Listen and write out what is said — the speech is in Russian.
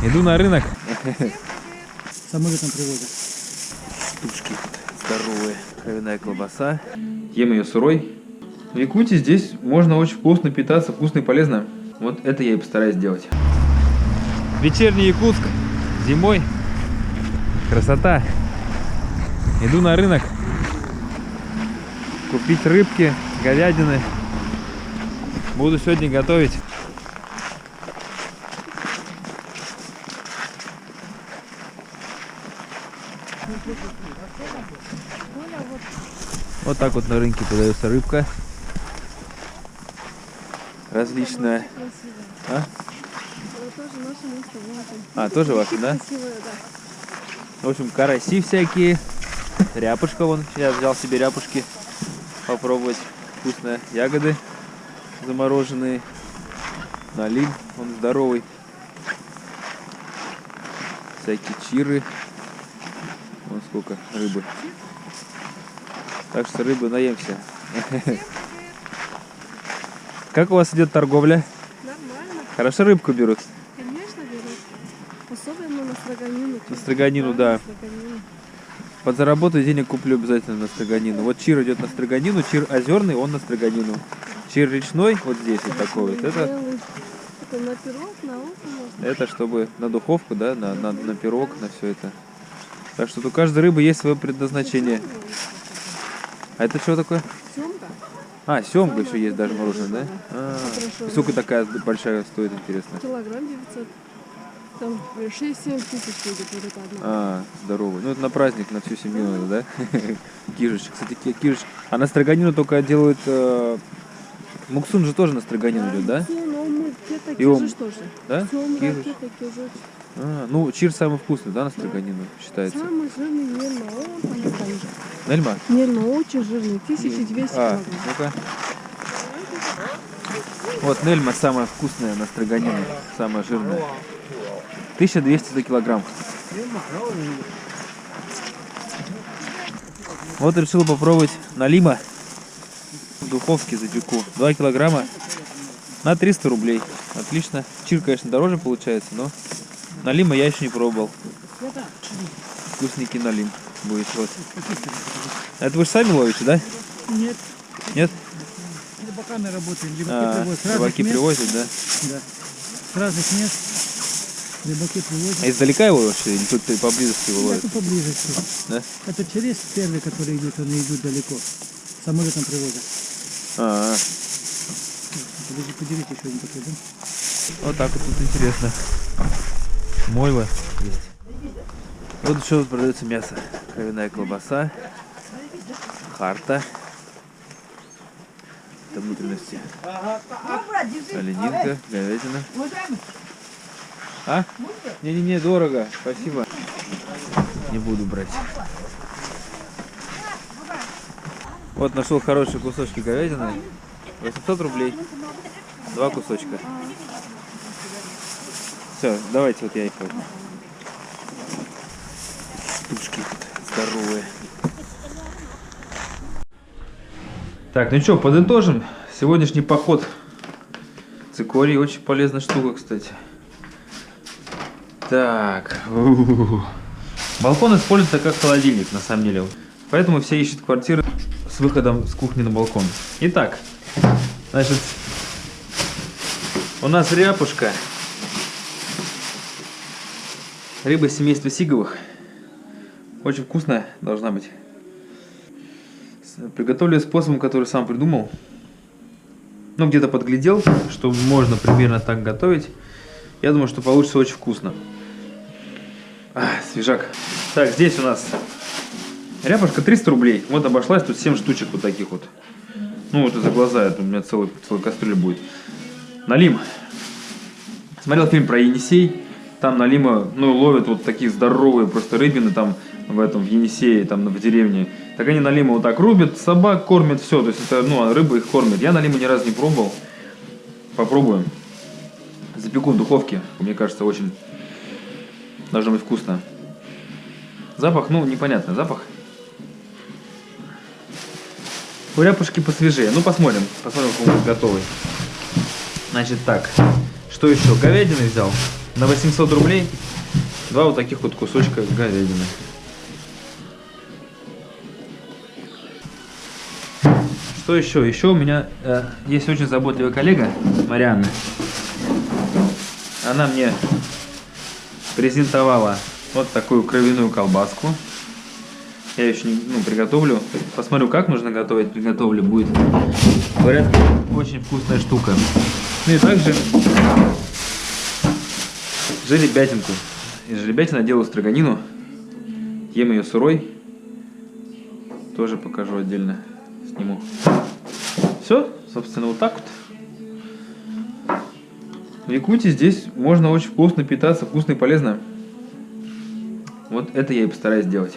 Иду на рынок. Самолетом привозят. Тушки здоровые. Кровяная колбаса. Ем ее сырой. В Якутии здесь можно очень вкусно питаться, вкусно и полезно. Вот это я и постараюсь сделать. Вечерний Якутск. Зимой. Красота. Иду на рынок. Купить рыбки, говядины. Буду сегодня готовить. Вот так вот на рынке продается рыбка. Различная. Тоже ваши, да? В общем, караси всякие. Ряпушка вон. Я взял себе ряпушки. Попробовать. Вкусные ягоды замороженные. Налим. Он здоровый. Всякие чиры. Вон сколько рыбы. Так что рыбы наемся. Как у вас идет торговля? Нормально. Хорошо рыбку берут? Конечно, берут. Особенно на строганину. На строганину, да. На строганину. Подзаработаю денег, куплю обязательно на строганину. Вот чир идет на строганину, чир озерный, он на строганину. Чир речной, вот здесь вот такой вот. Это на пирог, на ухо можно. это чтобы на духовку, да, на пирог, на все это. Так что у каждой рыбы есть свое предназначение. А это что такое? Семга. А, семга еще есть даже мороженое, да? Сколько такая большая стоит, интересно? Килограмм 900. Там 6-7 тысяч будет вот это одна. Здорово. Ну это на праздник, на всю семью надо, да? Кижечек. Кстати, кижечек. А на строганину только делают... Муксун же тоже на строганину идет, да? Ну, мы те И он- такие же тоже. Да? Семга, Кижиш. те такие же. Ну, чир самый вкусный, да, на строганину считается? Самый жирный нервно, он там и там же. Нельма? Нервно очень жирный, 1200 килограмм. Ну-ка. Вот Нельма самая вкусная на строганину, самая жирная. 1200 за килограмм. Вот решил попробовать налима в духовке запеку. 2 килограмма на 300 рублей. Отлично. Чир, конечно, дороже получается, но налима я еще не пробовал. Вкусненький налим будет. Вот. Это вы же сами ловите, да? Нет. Нет? Рыбаками работаем. Рыбаки привозят. С разных Рыбаки мест. привозят, да? Да. С разных мест рыбаки привозят. А издалека его вообще? Или тут поблизости его ловят? Это поблизости. Да? Это через первый, который идет, они идут далеко. Самолетом привозят. Поделите еще один такой, да? Вот так вот тут интересно. Мойва есть. Вот еще вот продается мясо. Кровяная колбаса. Харта. Это внутренности. Оленинка, говядина. Не-не-не, дорого. Спасибо. Не буду брать. Вот нашел хорошие кусочки говядины. 800 рублей. 2 кусочка. Все, давайте вот я их возьму. Тушки здоровые. Так, ну что, подытожим. Сегодняшний поход. Цикорий очень полезная штука, кстати. Так. Балкон используется как холодильник, на самом деле. Поэтому все ищут квартиры с выходом с кухни на балкон. Итак, значит, у нас ряпушка. Рыба семейства сиговых. Очень вкусная должна быть. Приготовлю способом, который сам придумал. Ну, где-то подглядел, что можно примерно так готовить. Я думаю, что получится очень вкусно. Свежак. Так, здесь у нас ряпушка 300 рублей. Вот обошлась, тут 7 штучек вот таких вот. Ну, вот за глаза, это у меня целая кастрюля будет. Налим. Смотрел фильм про Енисей. Там налима, ну, ловят вот такие здоровые просто рыбины там в Енисее, там в деревне. Так они налима вот так рубят, собак кормят, все. То есть это, ну, рыба их кормит. Я налима ни разу не пробовал. Попробуем. Запеку в духовке. Мне кажется, очень должно быть вкусно. Запах, ну, непонятный запах. У ряпушки посвежее. Ну, посмотрим. Посмотрим, как он будет готовый. Значит, так. Что еще? Говядины взял. на 800 рублей 2 вот таких вот кусочка говядины. Что еще? Еще у меня есть очень заботливая коллега, Марианна. Она мне презентовала вот такую кровяную колбаску. Я еще не приготовлю. Посмотрю, как нужно готовить. Приготовлю. Будет, говорят, очень вкусная штука. Ну и также жеребятинку. Из жеребятины делаю строганину. Ем ее сырой. Тоже покажу отдельно. Сниму. Все, собственно, вот так вот. В Якутии здесь можно очень вкусно питаться, вкусно и полезно. Вот это я и постараюсь сделать.